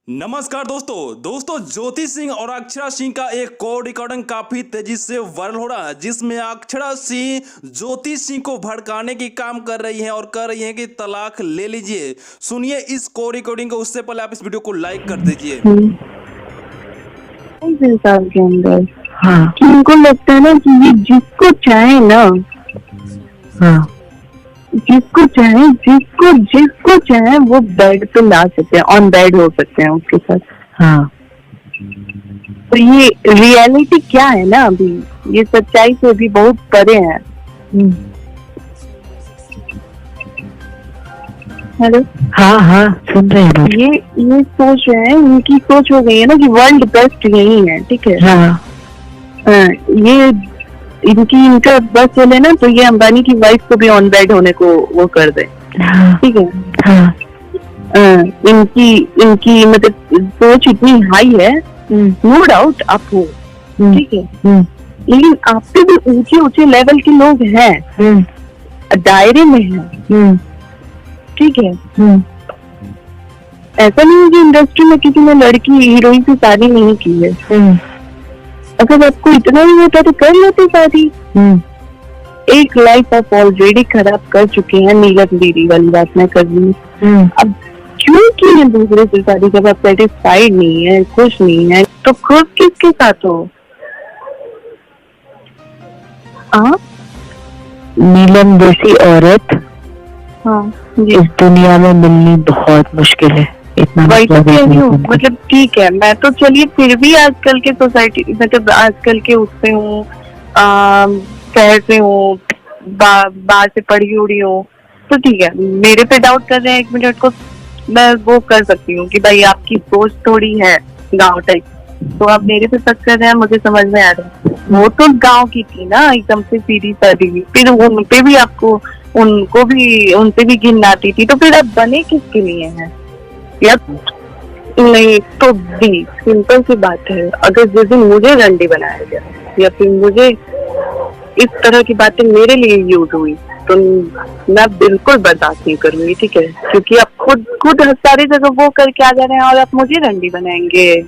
नमस्कार दोस्तों ज्योति सिंह और अक्षरा सिंह का एक कॉल रिकॉर्डिंग काफी तेजी से वायरल हो रहा है, जिसमें अक्षरा सिंह ज्योति सिंह को भड़काने की काम कर रही हैं और कह रही हैं कि तलाक ले लीजिए। सुनिए इस कॉल रिकॉर्डिंग को। उससे पहले आप इस वीडियो को लाइक कर दीजिए। के अंदर हाँ, कि उनको लगता है ना कि ये जिसको चाहे ना, हाँ, जिसको चाहे वो बेड पे ला सकते हैं, ऑन बेड हो सकते हैं उसके साथ। हाँ, तो ये रियलिटी क्या है ना, अभी ये सच्चाई से भी बहुत परे है। हेलो, हाँ हाँ सुन रहे हैं। ये सोच रहे हैं, इनकी सोच हो गई है ना कि वर्ल्ड बेस्ट यही है, ठीक है। हाँ, ये इनका बस चले ना, तो ये अंबानी की वाइफ को भी ऑन बेड होने को वो कर दे, ठीक है। हाँ, इनकी मतलब सोच इतनी हाई है, नो डाउट आप हो, ठीक है। लेकिन आप पे भी ऊंचे लेवल के लोग हैं, दायरे में हैं, ठीक है। ऐसा नहीं है कि इंडस्ट्री में किसी ने लड़की हीरोइन से शादी नहीं की है। अगर आपको इतना ही होता तो कर लेते शादी। एक लाइफ आप ऑलरेडी खराब कर चुके हैं, नीलम दीदी वाली बात मैं कर रही हूँ। अब क्यों की है दूसरे से शादी जब आप सेटिस्फाइड नहीं है, खुश नहीं है, तो खुश किसके साथ हो आप? नीलम जैसी औरत हाँ, इस दुनिया में मिलनी बहुत मुश्किल है। इतना वही तो कह रही हूँ। मतलब ठीक है, मैं तो चलिए फिर भी आजकल के सोसाइटी, मतलब आजकल के उससे हूँ, शहर से हूँ, बाहर से पढ़ी उड़ी हूँ, तो ठीक है। मेरे पे डाउट कर रहे हैं, 1 मिनट को मैं वो कर सकती हूँ कि भाई आपकी सोच थोड़ी है गाँव टाइप, तो आप मेरे पे शक कर रहे हैं, मुझे समझ में आ रहा है। वो तो गाँव की थी ना, एकदम से सीधी सादी, फिर उन पे भी आपको उनसे भी घिन आती थी, तो फिर आप बने किसके लिए हैं? या नहीं तो भी सिंपल सी बात है, अगर जिस दिन मुझे रंडी बनाया गया या फिर मुझे इस तरह की बातें मेरे लिए यूज हुई, तो मैं बिल्कुल बर्दाश्त नहीं करूंगी, ठीक है। क्योंकि आप खुद सारी जगह वो करके आ जा रहे हैं और आप मुझे रंडी बनाएंगे।